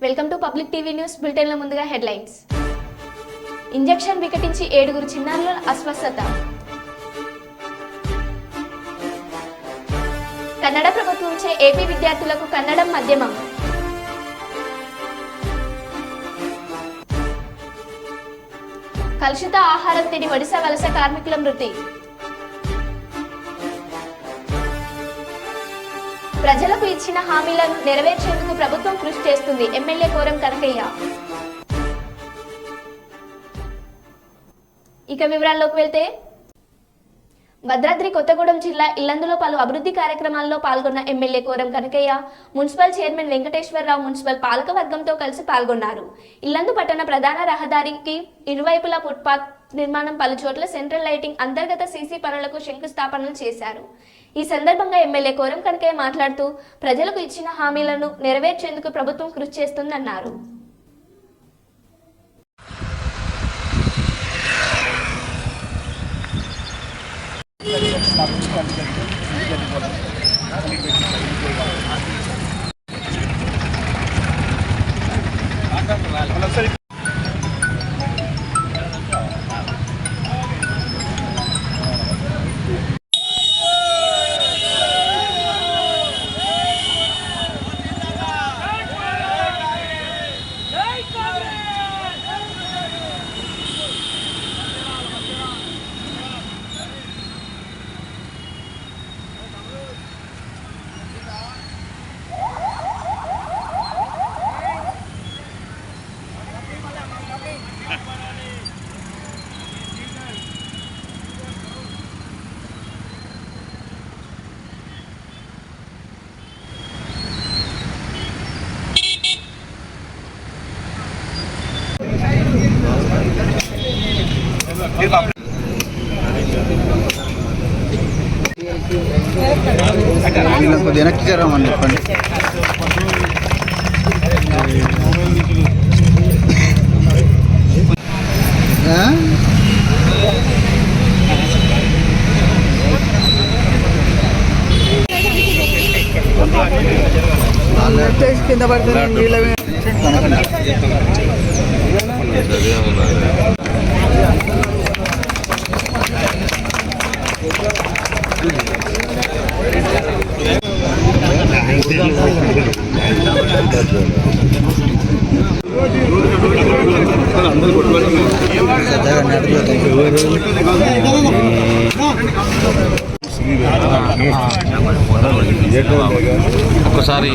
Welcome to public TV news బులెటిన్ల ముందుగా headlines. Injection వికటించి 7 చిన్నారుల అస్వస్థత. కన్నడ ప్రభుత్వంచే ఏపీ విద్యార్థులకు కన్నడం మాధ్యమం. కలుషిత ఆహారం తిని ఒడిశా వలస కార్మికుల మృతి. ప్రజలకు ఇచ్చిన హామీలను నెరవేర్చేందుకు ప్రభుత్వం కృషి చేస్తుంది. ఎమ్మెల్యే కోరం కనకయ్య. ఇక వివరాల్లోకి వెళ్తే, భద్రాద్రి కొత్తగూడెం జిల్లా ఇల్లందులో పలు అభివృద్ధి కార్యక్రమాల్లో పాల్గొన్న MLA Koram Kanakaiah municipal chairman Venkateswararao municipal పాలక వర్గంతో కలిసి పాల్గొన్నారు. ఇల్లందు పట్టణ ప్రధాన రహదారికి ఇరువైపులా ఫుట్పాత్ నిర్మాణం, పలు చోట్ల సెంట్రల్ లైటింగ్, అంతర్గత సీసీ పనులకు శంకుస్థాపనలు చేశారు. ఈ సందర్భంగా ఎమ్మెల్యే కోరం కనకయ్య మాట్లాడుతూ ప్రజలకు ఇచ్చిన హామీలను నెరవేర్చేందుకు ప్రభుత్వం కృషి చేస్తుందన్నారు. వెనక్కి జరగమని చెప్పండి. కింద పడుతుంది. ఒక్కసారి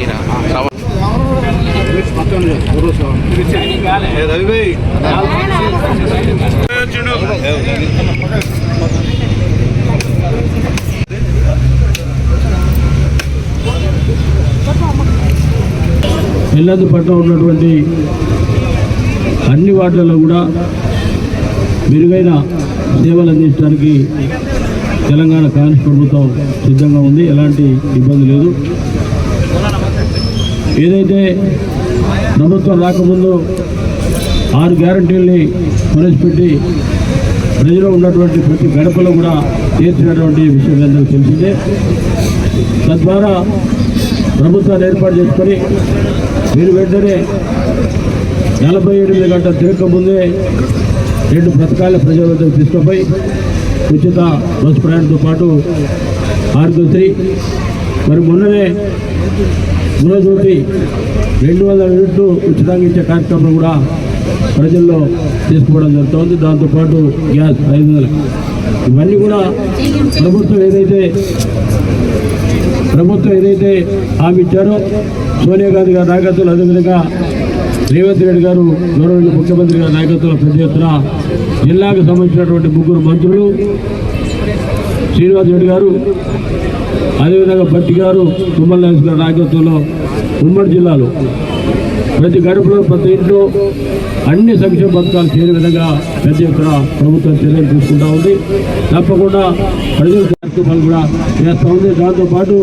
ఇల్లందు పట్ల ఉన్నటువంటి అన్ని వార్డులలో కూడా మెరుగైన సేవలు అందించడానికి తెలంగాణ కాంగ్రెస్ ప్రభుత్వం సిద్ధంగా ఉంది. ఎలాంటి ఇబ్బంది లేదు. ఏదైతే ప్రభుత్వం రాకముందు 6 గ్యారంటీల్ని ప్రవేశపెట్టి ప్రజలు ఉన్నటువంటి ప్రతి గడపలో కూడా తీర్చినటువంటి విషయం అందరికీ తెలిసిందే. తద్వారా ప్రభుత్వాన్ని ఏర్పాటు చేసుకొని మీరు వెంటనే 48 గంటల తిరగకముందే 2 పథకాల ప్రజల వద్దకు తీసుకుపోయి ఉచిత బస్సు ప్రయాణంతో పాటు ఆరోగ్యశ్రీ, మరి మొన్ననే గృహజ్యోతి 200 యూనిట్లు ఉచితంగా ఇచ్చే కార్యక్రమం కూడా ప్రజల్లో తీసుకోవడం జరుగుతుంది. దాంతోపాటు గ్యాస్ 500. ఇవన్నీ కూడా ప్రభుత్వం ఏదైతే హామీ ఇచ్చారో సోనియా గాంధీ గారి నాయకత్వంలో, అదేవిధంగా రేవంత్ రెడ్డి గారు గౌరవ ముఖ్యమంత్రి గారి నాయకత్వంలో పెద్ద ఎత్తున జిల్లాకు సంబంధించినటువంటి 3 మంత్రులు, శ్రీనివాస్ రెడ్డి గారు, అదేవిధంగా భట్టి గారు, తుమ్మల నాగేశ్వర గారి నాయకత్వంలో ఉమ్మడి జిల్లాలో ప్రతి గడపలో ప్రతి ఇంట్లో అన్ని సంక్షేమ పథకాలు చేరే విధంగా పెద్ద ఎత్తున ప్రభుత్వం చర్యలు తీసుకుంటా ఉంది. తప్పకుండా ప్రజల కార్యక్రమాలు కూడా చేస్తూ ఉంది. దాంతోపాటు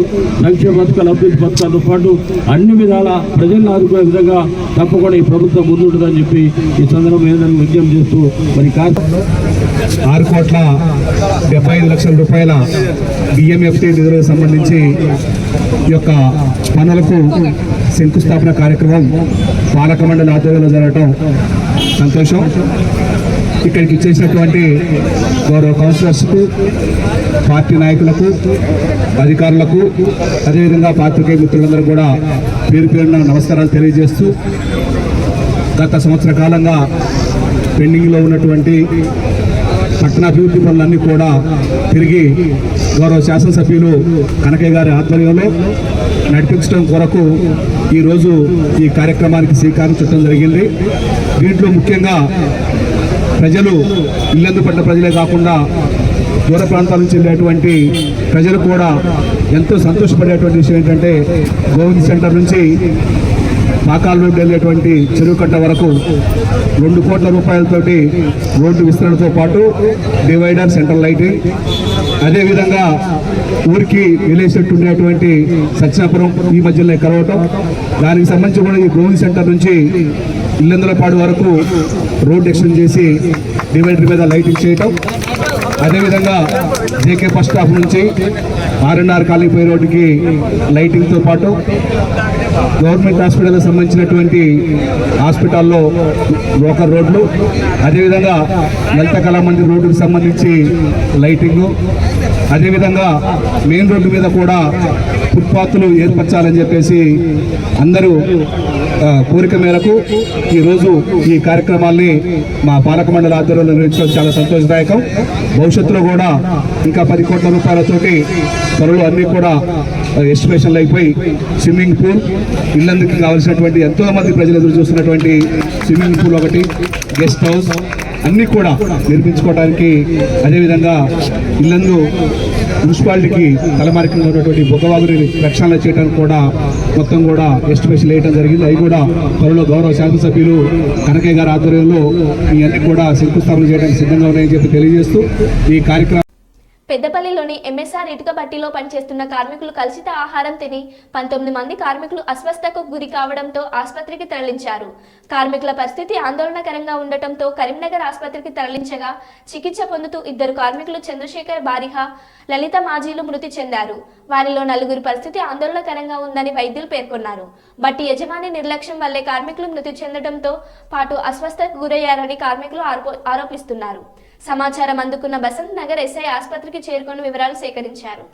సంక్షేమ పథకాలు, అభివృద్ధి పథకాలతో పాటు అన్ని విధాల ప్రజలను ఆదుకునే విధంగా తప్పకుండా ఈ ప్రభుత్వం ముందుంటుందని చెప్పి ఈ సందర్భంగా విజ్ఞప్తి చేస్తూ మరి 6,75,00,000 రూపాయల బిఎంఎఫ్టీ నిధులకు సంబంధించి ఈ యొక్క పనులకు శంకుస్థాపన కార్యక్రమం పాలక మండలి ఆధ్వర్యంలో జరగటం సంతోషం. ఇక్కడికి ఇచ్చేసినటువంటి గౌరవ కౌన్సిలర్స్కు, పార్టీ నాయకులకు, అధికారులకు, అదేవిధంగా పాత్రికేయ మిత్రులందరూ కూడా పేరు పేరున నమస్కారాలు తెలియజేస్తూ, గత సంవత్సర కాలంగా పెండింగ్లో ఉన్నటువంటి పట్టణాభివృద్ధి పనులన్నీ కూడా తిరిగి గౌరవ శాసనసభ్యులు కనకయ్య గారి ఆధ్వర్యంలో నడిపించడం కొరకు ఈరోజు ఈ కార్యక్రమానికి శ్రీకారం చుట్టడం జరిగింది. దీంట్లో ముఖ్యంగా ప్రజలు, ఇల్లందుపట్ల ప్రజలే కాకుండా దూర ప్రాంతాల నుంచి వెళ్ళేటువంటి ప్రజలు కూడా ఎంతో సంతోషపడేటువంటి విషయం ఏంటంటే, గోవింద్ సెంటర్ నుంచి పాకాల రోడ్డు వెళ్ళేటువంటి చెరువు కట్ట వరకు 2 కోట్ల రూపాయలతోటి రోడ్డు విస్తరణతో పాటు డివైడర్, సెంట్రల్ లైటింగ్, అదేవిధంగా ఊరికి వెళ్ళేసేట్టు ఉండేటువంటి సత్యనాపురం ఈ మధ్యలో కలవటం, దానికి సంబంధించి కూడా ఈ గోవింద్ సెంటర్ నుంచి ఇల్లందులపాడు వరకు రోడ్ ఎక్స్టెండ్ చేసి డివైడర్ మీద లైటింగ్ చేయటం, అదేవిధంగా జేకే ఫస్ట్ స్టాప్ నుంచి R&R కాలనీ పోయే రోడ్డుకి లైటింగ్తో పాటు గవర్నమెంట్ హాస్పిటల్కి సంబంధించినటువంటి హాస్పిటల్లో లోకల్ రోడ్లు, అదేవిధంగా లలిత కళామందిర్ రోడ్డుకి సంబంధించి లైటింగు, అదేవిధంగా మెయిన్ రోడ్డు మీద కూడా ఫుట్పాత్లు ఏర్పరచాలని చెప్పేసి అందరూ కోరిక మేరకు ఈరోజు ఈ కార్యక్రమాల్ని మా పాలక మండలి ఆధ్వర్యంలో నిర్వహించడం చాలా సంతోషదాయకం. భవిష్యత్తులో కూడా ఇంకా 10 కోట్ల రూపాయలతోటి త్వరలో అన్నీ కూడా ఎస్టిమేషన్లు అయిపోయి స్విమ్మింగ్ పూల్, ఇల్లందుకు కావాల్సినటువంటి ఎంతో మంది ప్రజలు ఎదురు చూస్తున్నటువంటి స్విమ్మింగ్ పూల్ ఒకటి, గెస్ట్ హౌస్ అన్నీ కూడా నిర్మించుకోవడానికి, అదేవిధంగా ఇల్లందు మున్సిపాలిటీకి తలమార్గంలో ఉన్నటువంటి బొగ్గవాగుని రక్షణ చేయడానికి కూడా మొత్తం కూడా ఎస్టిమేషన్ వేయడం జరిగింది. అవి కూడా త్వరలో గౌరవ శాసనసభ్యులు కనకయ్య గారి ఆధ్వర్యంలో ఇవన్నీ కూడా శంకుస్థాపన చేయడానికి సిద్ధంగా ఉన్నాయని చెప్పి తెలియజేస్తూ ఈ కార్యక్రమం పెద్దపల్లిలోని ఎంఎస్ఆర్ ఇటుక బట్టీలో పనిచేస్తున్న కార్మికులు కలుషిత ఆహారం తిని 19 మంది కార్మికులు అస్వస్థతకు గురి కావడంతో ఆసుపత్రికి తరలించారు. కార్మికుల పరిస్థితి ఆందోళనకరంగా ఉండటంతో కరీంనగర్ ఆసుపత్రికి తరలించగా చికిత్స పొందుతూ 2 కార్మికులు చంద్రశేఖర్ బారిహా, లలిత మాజీలు మృతి చెందారు. వారిలో 4 పరిస్థితి ఆందోళనకరంగా ఉందని వైద్యులు పేర్కొన్నారు. బట్టి యజమాని నిర్లక్ష్యం వల్లే కార్మికులు మృతి చెందడంతో పాటు అస్వస్థతకు గురయ్యారని కార్మికులు ఆరోపిస్తున్నారు. సమాచారం అందుకున్న బసంత్ నగర్ ఎస్ఐ ఆసుపత్రికి చేరుకొని వివరాలు సేకరించారు.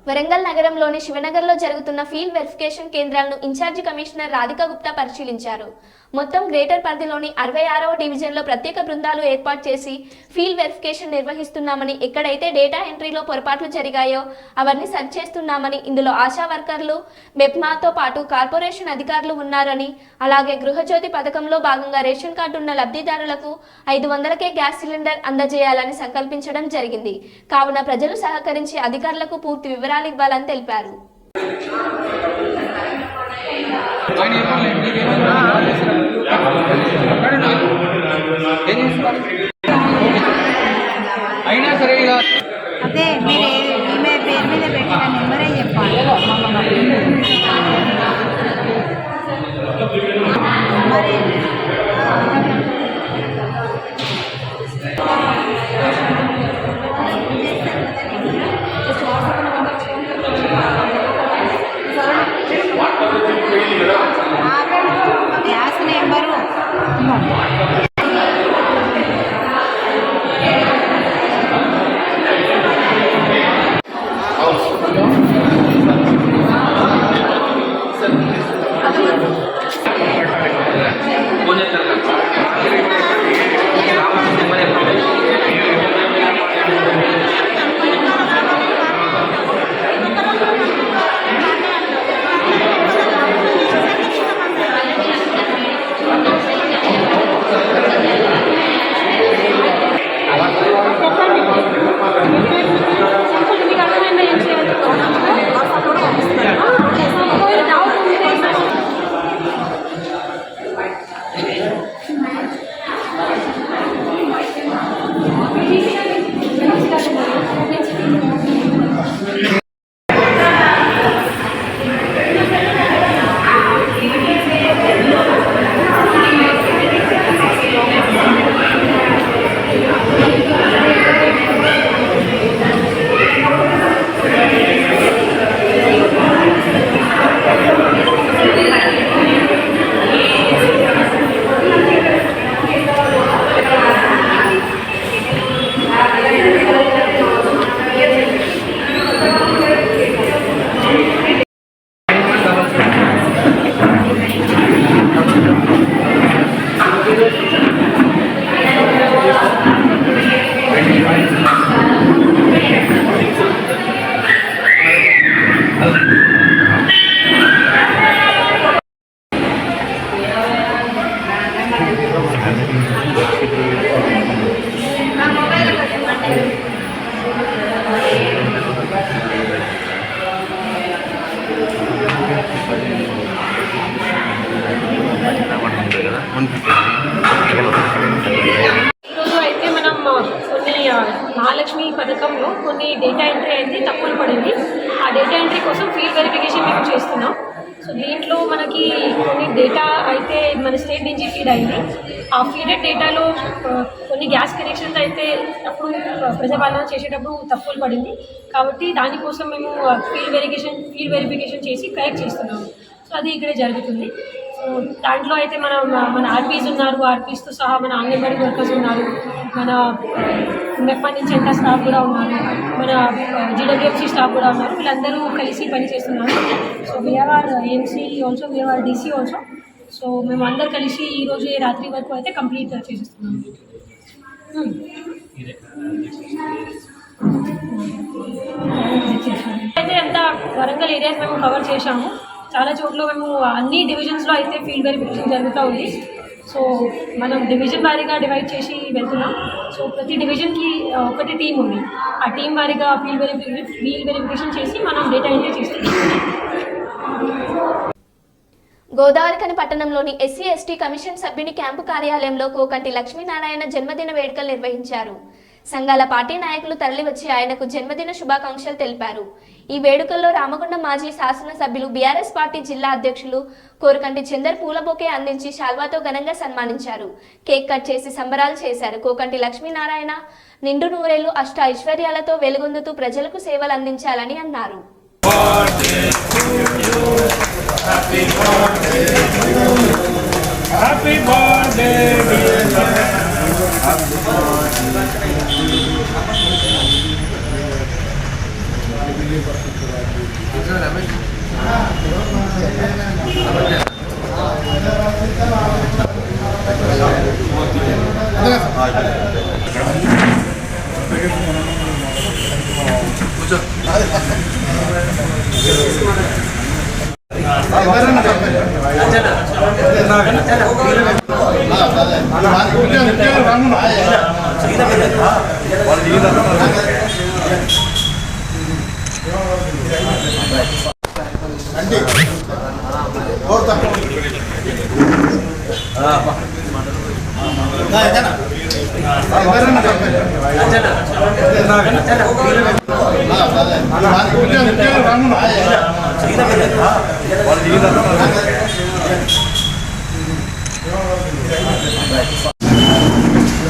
వరంగల్ నగర నగరంలోని శివనగర్లో జరుగుతున్న ఫీల్డ్ వెరిఫికేషన్ కేంద్రాలను ఇన్ఛార్జి కమిషనర్ రాధికా గుప్తా పరిశీలించారు. మొత్తం గ్రేటర్ పరిధిలోని 66వ డివిజన్లో ప్రత్యేక బృందాలు ఏర్పాటు చేసి ఫీల్డ్ వెరిఫికేషన్ నిర్వహిస్తున్నామని, ఎక్కడైతే డేటా ఎంట్రీలో పొరపాట్లు జరిగాయో అవన్నీ సరి చేస్తున్నామని, ఇందులో ఆశా వర్కర్లు, బెప్మాతో పాటు కార్పొరేషన్ అధికారులు ఉన్నారని, అలాగే గృహజ్యోతి పథకంలో భాగంగా రేషన్ కార్డు ఉన్న లబ్ధిదారులకు 500కే గ్యాస్ సిలిండర్ అందజేయాలని సంకల్పించడం జరిగింది. కావున ప్రజలు సహకరించి అధికారులకు పూర్తి వివరాలు ఇవ్వాలని తెలిపారు. అయినా సరే అదే మీరు ఈమె పేరు మీద పెట్టిన నెంబరే చెప్పాలి. గ్యాస్ నెంబరు ఈరోజు అయితే మనం కొన్ని మహాలక్ష్మి పథకంలో కొన్ని డేటా ఎంట్రీ అయితే తప్పులు పడింది. ఆ డేటా ఎంట్రీ కోసం ఫీల్డ్ వెరిఫికేషన్ మేము చేస్తున్నాం. సో దీంట్లో మనకి కొన్ని డేటా అయితే మన స్టేట్ నుంచి ఫీడ్ అయింది. ఆ ఫీడెడ్ డేటాలో కొన్ని గ్యాస్ కనెక్షన్స్ అయితే అప్పుడు ప్రజాపాలన చేసేటప్పుడు తప్పులు పడింది. కాబట్టి దానికోసం మేము ఫీల్డ్ వెరిఫికేషన్ చేసి కరెక్ట్ చేస్తున్నాము. సో అది ఇక్కడే జరుగుతుంది. సో దాంట్లో అయితే మన ఆర్పీస్ ఉన్నారు, ఆర్పీస్తో సహా మన అంగన్వాడీ వర్కర్స్ ఉన్నారు, మన మెప్ప నుంచి ఎంత స్టాఫ్ కూడా ఉన్నారు, మన జీడబ్ల్యూఎఫ్సీ స్టాఫ్ కూడా ఉన్నారు. వీళ్ళందరూ కలిసి పనిచేస్తున్నారు. So we're AMC also, we're DC also. So మేము అందరు కలిసి ఈరోజు రాత్రి వరకు అయితే కంప్లీట్ చేసేస్తున్నాము. అయితే అంతా వరంగల్ ఏరియాస్ మేము కవర్ చేశాము. చాలా చోట్ల మేము అన్ని డివిజన్స్లో అయితే ఫీల్డ్ వెరిఫికేషన్ జరుగుతూ ఉంది. సో మనం డివిజన్ వారీగా డివైడ్ చేసి వెళ్తున్నాం. సో ప్రతి డివిజన్కి ఒకటి టీం ఉంది. ఆ టీం వారీగా ఫీల్డ్ వెరిఫికేషన్ చేసి మనం డేటా ఎంట్రీ చేస్తున్నాం. గోదావరిఖని పట్టణంలోని ఎస్సీ ఎస్టీ కమిషన్ సభ్యుని క్యాంపు కార్యాలయంలో కోకంటి లక్ష్మీనారాయణ జన్మదిన వేడుకలు నిర్వహించారు. సంఘాల పార్టీ నాయకులు తరలివచ్చి ఆయనకు జన్మదిన శుభాకాంక్షలు తెలిపారు. ఈ వేడుకల్లో రామగుండం మాజీ శాసనసభ్యులు బీఆర్ఎస్ పార్టీ జిల్లా అధ్యక్షులు కోరకంటి చందర్ పూలబొకే అందించి శాల్వాతో ఘనంగా సన్మానించారు. కేక్ కట్ చేసి సంబరాలు చేశారు. కోకంటి లక్ష్మీనారాయణ నిండు నూరేళ్లు అష్ట ఐశ్వర్యాలతో వెలుగొందుతూ ప్రజలకు సేవలు అందించాలని అన్నారు.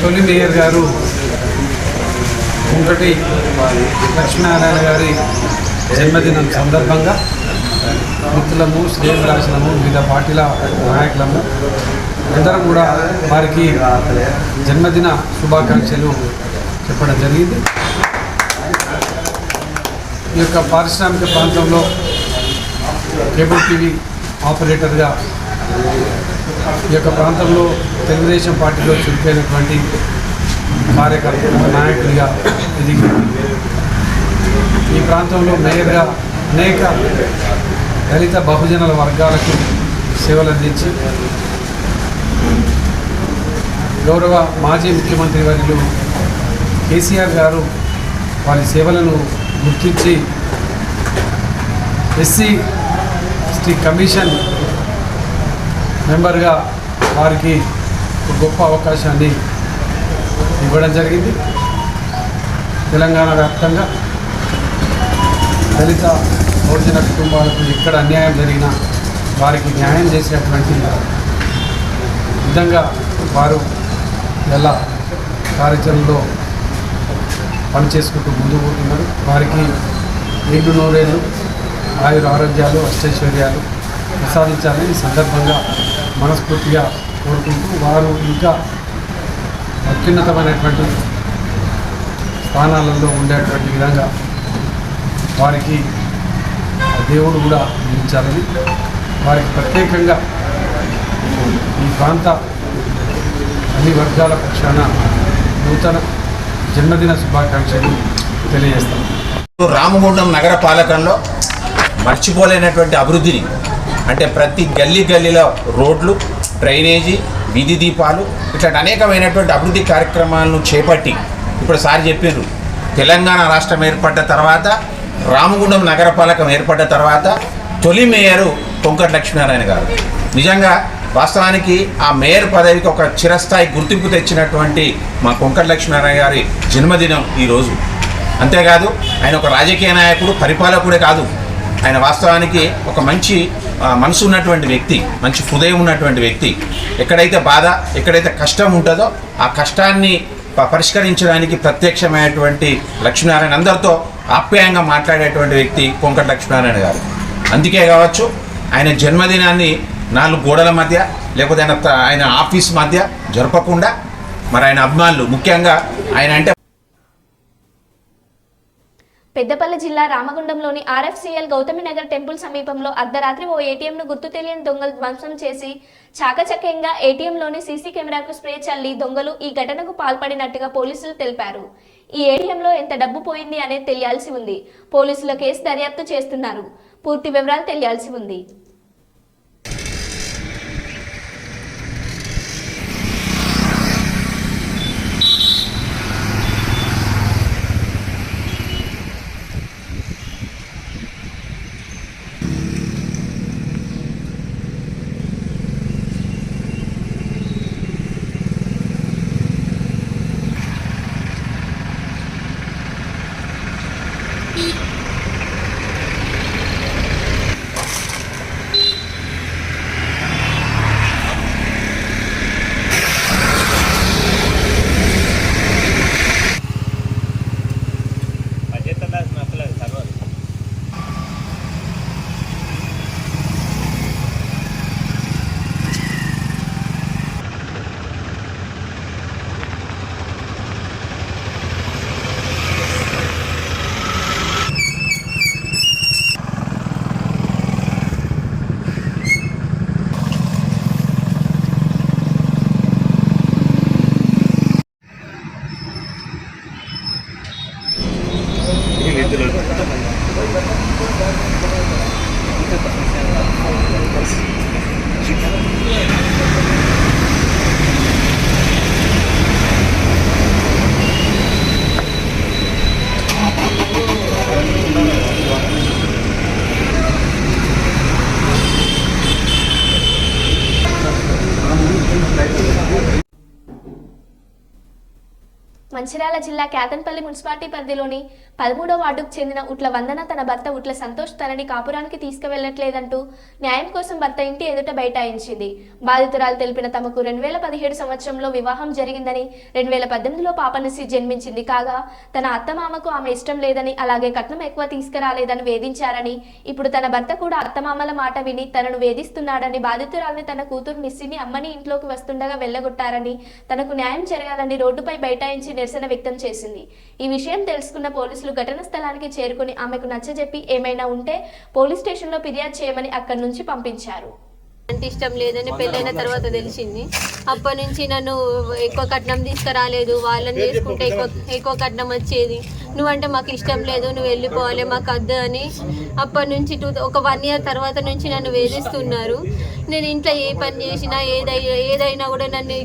తొలి మేయర్ గారు కుంకటి లక్ష్మీనారాయణ గారి జన్మదినం సందర్భంగా మిత్రులము శ్రేయభిలాషులము వివిధ పార్టీల నాయకులము అందరం కూడా వారికి జన్మదిన శుభాకాంక్షలు చెప్పడం జరిగింది. ఈ యొక్క పారిశ్రామిక ప్రాంతంలో కేబుల్ టీవీ ఆపరేటర్గా ఈ యొక్క ప్రాంతంలో తెలుగుదేశం పార్టీలో చురుకైనటువంటి కార్యకర్త నాయకుడిగా ఎదిగి ఈ ప్రాంతంలో మేయర్గా అనేక దళిత బహుజనుల వర్గాలకు సేవలు అందించి గౌరవ మాజీ ముఖ్యమంత్రి వర్యులు కేసీఆర్ గారు వారి సేవలను గుర్తించి ఎస్సీ ఎస్టీ కమిషన్ మెంబర్గా వారికి ఒక గొప్ప అవకాశాన్ని ఇవ్వడం జరిగింది. తెలంగాణ వ్యాప్తంగా దళిత బహుజన కుటుంబాలకు ఎక్కడ అన్యాయం జరిగినా వారికి న్యాయం చేసేటువంటి విధంగా వారు ఎలా కార్యాచరణలో పనిచేసుకుంటూ ముందుకు పోతున్నారు. వారికి 2 నూరేళ్ళు ఆయుర ఆరోగ్యాలు అష్టైశ్వర్యాలు ప్రసాదించాలని ఈ సందర్భంగా మనస్ఫూర్తిగా కోరుకుంటూ వారు ఇంకా అత్యున్నతమైనటువంటి స్థానాలలో ఉండేటువంటి విధంగా వారికి దేవుడు కూడా అందించాలని వారికి ప్రత్యేకంగా ఈ ప్రాంత అన్ని వర్గాల పక్షాన నూతన జన్మదిన శుభాకాంక్షలు తెలియజేస్తాం. రామగుండం నగర పాలకంలో మర్చిపోలేనటువంటి అభివృద్ధిని అంటే ప్రతి గల్లీలో రోడ్లు, డ్రైనేజీ, వీధి దీపాలు ఇట్లాంటి అనేకమైనటువంటి అభివృద్ధి కార్యక్రమాలను చేపట్టి ఇప్పుడు సార్ చెప్పారు తెలంగాణ రాష్ట్రం ఏర్పడ్డ తర్వాత రామగుండం నగరపాలకం ఏర్పడ్డ తర్వాత తొలి మేయరు కొంకటి లక్ష్మీనారాయణ గారు. నిజంగా వాస్తవానికి ఆ మేయర్ పదవికి ఒక చిరస్థాయి గుర్తింపు తెచ్చినటువంటి మా కొంకటి లక్ష్మీనారాయణ గారి జన్మదినం ఈరోజు. అంతేకాదు ఆయన ఒక రాజకీయ నాయకుడు, పరిపాలకుడే కాదు, ఆయన వాస్తవానికి ఒక మంచి మనసు ఉన్నటువంటి వ్యక్తి, మంచి హృదయం ఉన్నటువంటి వ్యక్తి. ఎక్కడైతే బాధ, ఎక్కడైతే కష్టం ఉంటుందో ఆ కష్టాన్ని పరిష్కరించడానికి ప్రత్యక్షమైనటువంటి లక్ష్మీనారాయణ, అందరితో ఆప్యాయంగా మాట్లాడేటువంటి వ్యక్తి కొంకటి లక్ష్మీనారాయణ గారు. అందుకే కావచ్చు ఆయన జన్మదినాన్ని 4 గోడల మధ్య లేకపోతే ఆయన ఆఫీస్ మధ్య జరపకుండా మరి ఆయన అభిమానులు ముఖ్యంగా ఆయన అంటే పెద్దపల్లి జిల్లా రామగుండంలోని ఆర్ఎఫ్సిఎల్ గౌతమినగర్ టెంపుల్ సమీపంలో అర్ధరాత్రి ఓ ఏటీఎంను గుర్తు తెలియని దొంగలు ధ్వంసం చేసి చాకచక్యంగా ఏటీఎంలోని సీసీ కెమెరాకు స్ప్రే చల్లి దొంగలు ఈ ఘటనకు పాల్పడినట్టుగా పోలీసులు తెలిపారు. ఈ ఏటీఎంలో ఎంత డబ్బు పోయింది అనేది తెలియాల్సి ఉంది. పోలీసులు కేసు దర్యాప్తు చేస్తున్నారు. పూర్తి వివరాలు తెలియాల్సి ఉంది. మంచిర్యాల జిల్లా కేతన్పల్లి మున్సిపాలిటీ పరిధిలోని 13వ వార్డుకు చెందిన ఉట్ల వందన తన భర్త ఉట్ల సంతోష్ తనని కాపురానికి తీసుకువెళ్లట్లేదంటూ న్యాయం కోసం భర్త ఇంటి ఎదుట బైఠాయించింది. బాధితురాలు తెలిపిన తమకు 2017 సంవత్సరంలో వివాహం జరిగిందని, 2018లో పాపనసి జన్మించింది కాగా తన అత్తమామకు ఆమె ఇష్టం లేదని, అలాగే కట్నం ఎక్కువ తీసుకురాలేదని వేధించారని, ఇప్పుడు తన భర్త కూడా అత్తమామల మాట విని తనను వేధిస్తున్నాడని, బాధితురాలిని తన కూతురు నిస్సిని అమ్మని ఇంట్లోకి వస్తుండగా వెళ్లగొట్టారని, తనకు న్యాయం జరగాలని రోడ్డుపై బైఠాయించి నిరసన వ్యక్తం చేసింది. ఈ విషయం తెలుసుకున్న పోలీసులు ఘటన స్థలానికి చేరుకుని ఆమెకు నచ్చజెప్పి ఏమైనా ఉంటే పోలీస్ స్టేషన్లో ఫిర్యాదు చేయమని అక్కడి నుంచి పంపించారు. అంటే ఇష్టం లేదని పెళ్ళైన తర్వాత తెలిసింది. అప్పటి నుంచి నన్ను ఎక్కువ కట్నం తీసుకురాలేదు, వాళ్ళని చేసుకుంటే ఎక్కువ కట్నం వచ్చేది, నువ్వంటే మాకు ఇష్టం లేదు, నువ్వు వెళ్ళిపోవాలి, మాకు వద్దు అని అప్పటి నుంచి ఒక 1 year తర్వాత నుంచి నన్ను వేధిస్తున్నారు. నేను ఇంట్లో ఏ పని చేసినా ఏదైనా కూడా నన్ను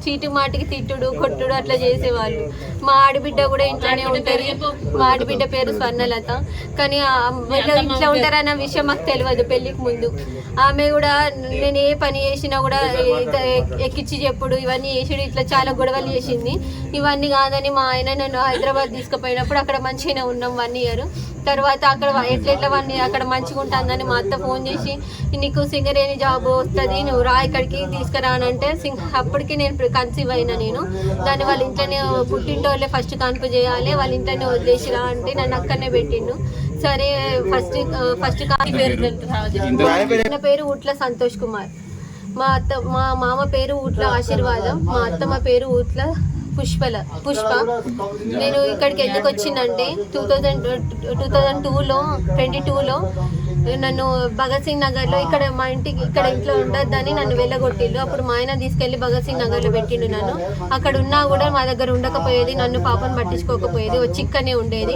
చీటి మాటికి తిట్టుడు కొట్టుడు అట్లా చేసేవాళ్ళు. మా ఆడబిడ్డ కూడా ఇంట్లోనే ఉంటుంది, మా ఆడబిడ్డ పేరు స్వర్ణలత. కానీ ఇట్లా ఉంటారన్న విషయం మాకు తెలియదు పెళ్ళికి ముందు. ఆమె కూడా నేను ఏ పని చేసినా కూడా ఎక్కించి చెప్పుడు ఇవన్నీ చేసాడు, ఇట్లా చాలా గొడవలు చేసింది. ఇవన్నీ కాదని మా ఆయన నన్ను హైదరాబాద్ తీసుకుపోయినప్పుడు అక్కడ మంచిగానే ఉన్నాం 1 year. తర్వాత అక్కడ ఎట్లా 1 year అక్కడ మంచిగా ఉంటుందని మా అత్త ఫోన్ చేసి నీకు సింగరేణి జాబ్ వస్తుంది, నువ్వు రా ఇక్కడికి తీసుకురానంటే అప్పటికి నేను కన్సీవ్ అయినా. నేను దాన్ని వాళ్ళ ఇంట్లోనే పుట్టింటోళ్ళే ఫస్ట్ కన్పు చేయాలి, వాళ్ళ ఇంట్లోనే వదిలేసిరా అంటే నన్ను అక్కడనే పెట్టిండు. సరే ఫస్ట్ పేరు ఊట్ల సంతోష్ కుమార్, మా మామ పేరు ఊట్ల ఆశీర్వాదం, మా అత్తమ్మ పేరు ఊట్ల పుష్ప. నేను ఇక్కడికి ఎందుకు వచ్చిందంటే 2022లో నన్ను భగత్ సింగ్ నగర్లో ఇక్కడ మా ఇంట్లో ఉండొద్దని నన్ను వెళ్ళగొట్టిండు. అప్పుడు మా ఆయన తీసుకెళ్లి భగత్ సింగ్ నగర్లో పెట్టిండు నన్ను. అక్కడ ఉన్నా కూడా మా దగ్గర ఉండకపోయేది, నన్ను పాపను పట్టించుకోకపోయేది, వచ్చి ఇక్కడనే ఉండేది.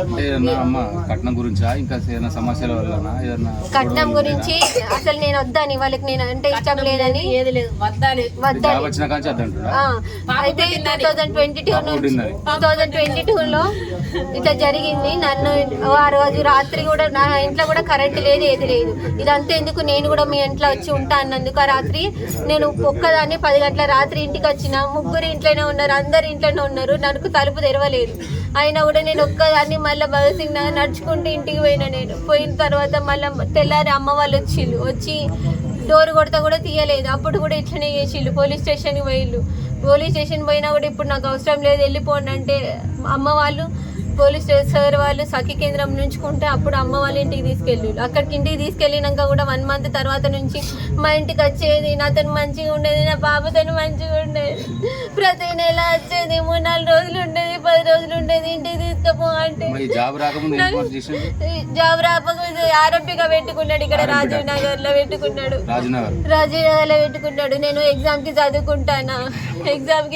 కట్నం గురించి అసలు నేను వద్దని, వాళ్ళకి నేను అంటే ఇష్టం లేదని అయితే 2022లో ఇట్లా జరిగింది. నన్ను ఆ రోజు రాత్రి కూడా నా ఇంట్లో కూడా కరెంట్ లేదు, ఏది లేదు. ఇదంతా ఎందుకు, నేను కూడా మీ ఇంట్లో వచ్చి ఉంటా అన్నందుకు ఆ రాత్రి నేను ఒక్కదాన్ని 10 గంటల రాత్రి ఇంటికి వచ్చిన. ముగ్గురు ఇంట్లోనే ఉన్నారు, అందరు ఇంట్లోనే ఉన్నారు, నాకు తలుపు తెరవలేదు. అయినా కూడా నేను ఒక్కదాన్ని మళ్ళీ భగత్ సింగ్ నగర్ నడుచుకుంటూ ఇంటికి పోయినా. నేను పోయిన తర్వాత మళ్ళీ తెల్లారి అమ్మ వాళ్ళు వచ్చి డోర్ కొడతా కూడా తీయలేదు. అప్పుడు కూడా ఇట్లనే చేసిళ్ళు, పోలీస్ స్టేషన్కి పోయిళ్ళు. పోలీస్ స్టేషన్ పోయినా కూడా ఇప్పుడు నాకు అవసరం లేదు వెళ్ళిపోండి అంటే అమ్మ వాళ్ళు పోలీస్ సార్ వాళ్ళు సఖీ కేంద్రం నుంచుకుంటే అప్పుడు అమ్మ వాళ్ళ ఇంటికి తీసుకెళ్ళారు. అక్కడికి ఇంటికి తీసుకెళ్ళినాక కూడా 1 month తర్వాత నుంచి మా ఇంటికి వచ్చేది, నాతో మంచిగా ఉండేది, నా పాపతో మంచిగా ఉండేది. ప్రతి నెల వచ్చేది, 3-4 రోజులు ఉండేది, 10 రోజులు ఉండేది. ఇంటికి తీసుకుపో అంటే జాబ్ రాకపోతే ఆరోగ్యంగా పెట్టుకున్నాడు, ఇక్కడ రాజీవ్ నగర్ లో పెట్టుకున్నాడు, నేను ఎగ్జామ్ కి చదువుకుంటానా, ఎగ్జామ్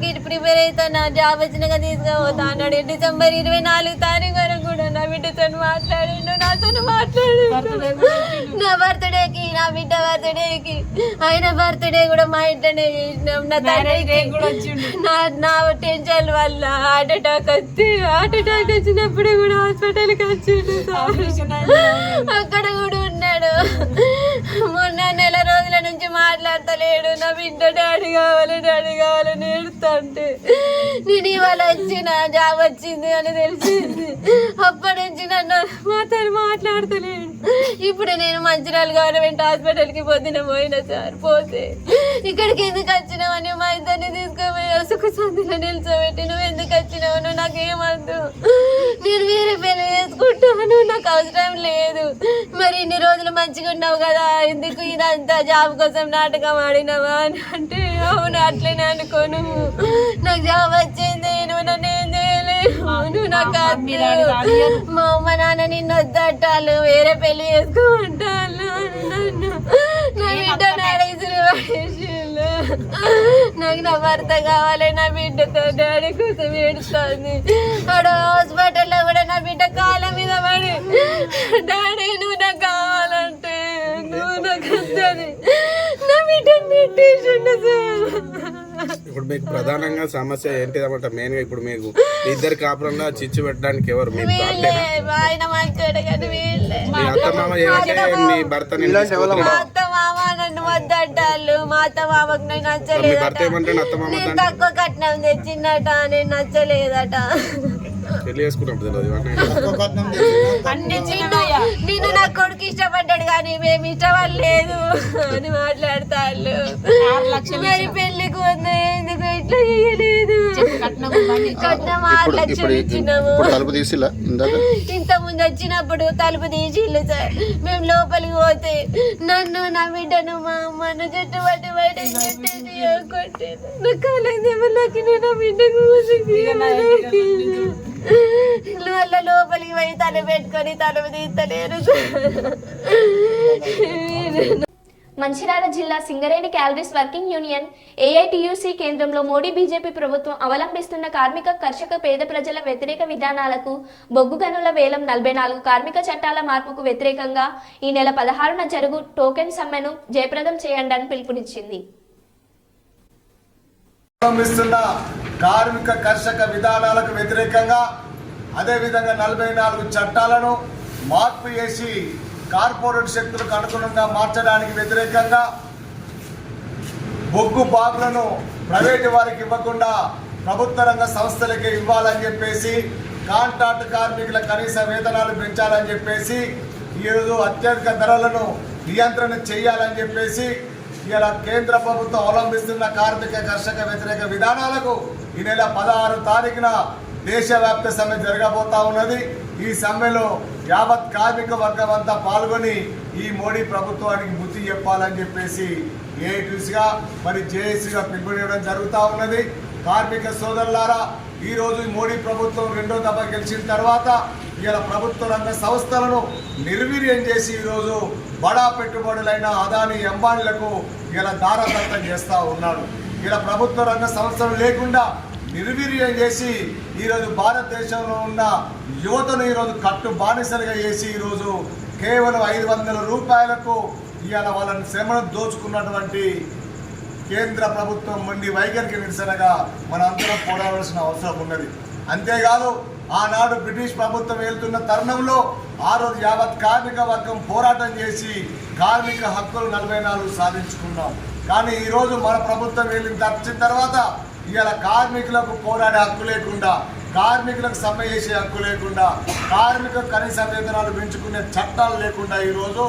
కి ప్రిపేర్ అవుతానా, జాబ్ వచ్చినాక తీసుకుపోతా అన్నాడు. డిసెంబర్ 24 తారీఖు వరకు కూడా నా బిడ్డతో మాట్లాడిండు, నాతో మాట్లాడిండు. నా బర్త్డేకి, నా బిడ్డ బర్త్డేకి, ఆయన బర్త్డే కూడా మా ఇంట్లోనే చేసినాం. నా తండ్రికి నా టెన్షన్ వల్ల హార్ట్ అటాక్ వచ్చినప్పుడు కూడా హాస్పిటల్కి వచ్చిండు. అక్కడ కూడా ఉన్నాడు. మొన్న 1 నెల రోజుల నుంచి మాట్లాడతలేడు. నా బిడ్డ డాడీ కావాలని ఏడుస్తుంటే నేను ఇవాళ వచ్చిన జాబ్ వచ్చింది అని తెలిసింది. అప్పటి నుంచి నన్ను మాట్లాడతలేడు. ఇప్పుడు నేను మంచిర్యాల గవర్నమెంట్ హాస్పిటల్కి పోయినా సార్, పోతే ఇక్కడికి ఎందుకు వచ్చినావని మా ఇద్దరిని తీసుకుపోయి సుఖ సంధిలో నిల్చోబెట్టి నువ్వు ఎందుకు వచ్చినావు, నువ్వు నాకేమద్దు, నేను వేరే పెళ్లి చేసుకుంటాను, నాకు అవసరం లేదు, మరి ఇన్ని రోజులు మంచిగా ఉన్నావు కదా, ఎందుకు ఇదంతా జాబ్ కోసం నాటకం ఆడినావా అని అంటే అవును అట్లనే అనుకోను, నాకు జాబ్ వచ్చింది, నువ్వు నన్ను ఏం చేయలేవు, నువ్వు నాకు మా అమ్మ నాన్న నిన్ను వద్దంటాను, వేరే పెళ్లి చేసుకోమంటాను, నన్ను బిడ్డను అడిగిన పడేసిండు. నాకు నా భర్త కావాలి, నా బిడ్డతో డాడీ కోసం ఏడుస్తుంది. ఆడ హాస్పిటల్లో కూడా నా బిడ్డ కాళ్ళ మీద పడి డాడీ నువ్వు నాకు కావాలంటే నువ్వు నాకు వద్దని నా బిడ్డను పెట్టేసిండు సార్. ఇప్పుడు మీకు ప్రధానంగా సమస్య ఏంటిదన్నమాట? మెయిన్ గా ఇప్పుడు మీకు ఇద్దరు కాపురంలో చిచ్చు పెట్టడానికి ఎవరు? మీ ఆయన మంచోడు కానీ వీళ్ళే. అత్తమామ ఏమంటే మీ భర్తని మా అత్త మామ నన్ను వద్దంటాళ్ళు. మా అత్త మామకు నేను మీ నచ్చలేదట. భర్త ఏమంటే అత్తమామ నేను తక్కువ కట్నం తెచ్చిందట, నేను నచ్చలేదట. పెళ్లి చేసుకున్నప్పుడు తెలియదు ఇవన్నీ. నిన్ను నా కొడుకు ఇష్టపడ్డాడు కానీ మేము ఇష్టపడలేదు అని మాట్లాడతాళ్ళు. మరి పెళ్లికి వద్దు ఎందుకు ఇట్లా చేయలేదు? కట్నం 6 లక్షలు ఇచ్చినాము. తలుపు తీసిలా ఇంత ముందు వచ్చినప్పుడు తలుపు తీసిళ్ళు సార్. మేము లోపలికి పోతే నన్ను నా బిడ్డను మా అమ్మను జట్టు పట్టి బయట కొట్టేది. నా కాలేజీ నా బిడ్డకు వాళ్ళ లోపలికి పోయి తల పెట్టుకొని తలుపు తీస్తలేరు. మంచిర్యాల జిల్లా Singareni calories working union AITUC కేంద్రంలో మోడీ బీజేపీ ప్రభుత్వం అవలంబిస్తున్న కార్మిక కర్షక పేద ప్రజల వ్యతిరేక విధానాలకు బొగ్గు గనుల వేలం 44 కార్మిక చట్టాల మార్పుకు వ్యతిరేకంగా ఈ నెల 16న జరుగు టోకెన్ సమ్మెను జయప్రదం చేయండి అని పిలుపునిచ్చింది. కార్మిక కర్షక విధానాలకు వ్యతిరేకంగా అదేవిధంగా 44 చట్టాలను మార్పు చేసి కార్పొరేట్ శక్తులకు అనుగుణంగా మార్చడానికి వ్యతిరేకంగా బొగ్గు బాగులను ప్రైవేటు వారికి ఇవ్వకుండా ప్రభుత్వ రంగ సంస్థలకే ఇవ్వాలని చెప్పేసి, కాంట్రాక్ట్ కార్మికుల కనీస వేతనాలు పెంచాలని చెప్పేసి, ఈరోజు అత్యధిక ధరలను నియంత్రణ చేయాలని చెప్పేసి ఇలా కేంద్ర ప్రభుత్వం అవలంబిస్తున్న కార్మిక కర్షక వ్యతిరేక విధానాలకు ఈ నెల 16 తారీఖున దేశవ్యాప్త సమ్మె జరగబోతా ఉన్నది. ఈ సమ్మెలో యావత్ కార్మిక వర్గం అంతా పాల్గొని ఈ మోడీ ప్రభుత్వానికి బుద్ధి చెప్పాలని చెప్పేసి ఏఐటీసీగా మరి జేఏసీగా పిలుపునివ్వడం జరుగుతూ ఉన్నది. కార్మిక సోదరులారా, ఈరోజు మోడీ ప్రభుత్వం 2వ దఫా గెలిచిన తర్వాత ఇలా ప్రభుత్వ రంగ సంస్థలను నిర్వీర్యం చేసి ఈరోజు బడా పెట్టుబడులైన అదానీ అంబానీలకు ఇలా దారదత్తం చేస్తూ ఉన్నాడు. ఇలా ప్రభుత్వ రంగ సంస్థలు లేకుండా నిర్వీర్యం చేసి ఈరోజు భారతదేశంలో ఉన్న యువతను ఈరోజు కట్టు బానిసలుగా చేసి ఈరోజు కేవలం 500 రూపాయలకు ఇవాళ వాళ్ళని శ్రమను దోచుకున్నటువంటి కేంద్ర ప్రభుత్వం మొండి వైఖరికి నిరసనగా మన అందరం పోరాడాల్సిన అవసరం ఉన్నది. అంతేకాదు ఆనాడు బ్రిటిష్ ప్రభుత్వం వెళ్తున్న తరుణంలో ఆ రోజు యావత్ కార్మిక వర్గం పోరాటం చేసి కార్మిక హక్కులు 44 సాధించుకున్నాం. కానీ ఈరోజు మన ప్రభుత్వం వచ్చిన తర్వాత ఇవాళ కార్మికులకు పోరాడే హక్కు లేకుండా, కార్మికులకు సమ్మె చేసే హక్కు లేకుండా, కార్మిక కనీస వేతనాలు పెంచుకునే చట్టాలు లేకుండా ఈరోజు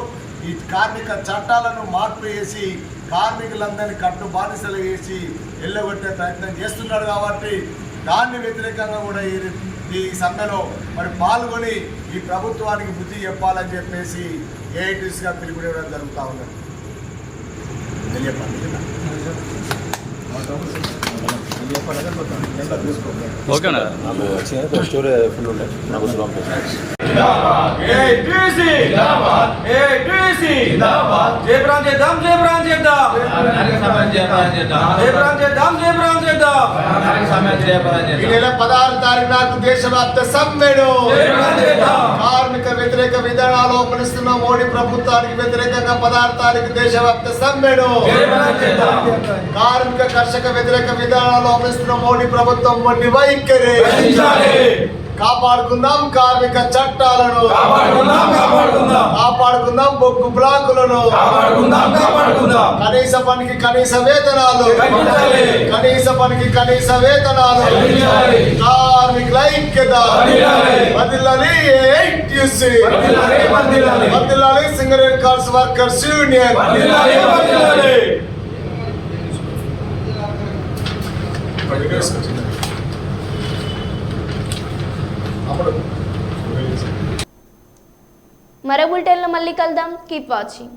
ఈ కార్మిక చట్టాలను మార్పు చేసి కార్మికులందరినీ కట్టు బానిసలు చేసి ఎల్లగొట్టే ప్రయత్నం చేస్తున్నాడు. కాబట్టి దాన్ని వ్యతిరేకంగా కూడా ఈ సమ్మెలో మరి పాల్గొని ఈ ప్రభుత్వానికి బుద్ధి చెప్పాలని చెప్పేసి ఏఐటీసీగా పిలుపునివ్వడం జరుగుతూ ఉన్నది. ఓకేనా ఈ నెల 16 తారీఖు నాడు దేశవ్యాప్త సమ్మెను కార్మిక వ్యతిరేక విధానాలు అమలుస్తున్న మోడీ ప్రభుత్వానికి వ్యతిరేకంగా 16 తారీఖు దేశవ్యాప్త సమ్మెను కార్మిక కర్షక వ్యతిరేక విధానాలు అమలుస్తున్న మోడీ ప్రభుత్వం మొండి వైఖరి కాపాడుకుందాం కార్మిక చట్టాలను, కాపాడుకుందాం బొగ్గు బ్లాకులను, కనీస పనికి కనీస వేతనాలు, కనీస పనికి కనీస వేతనాలు, కార్మికుల ఐక్యత వర్ధిల్లాలి. ఏఐటీయూసీ వర్ధిల్లాలి. సింగరేణి కార్స్ వర్కర్స్ యూనియన్ మరో బులెటిన్లో మళ్ళీ కలుద్దాం. Keep watching.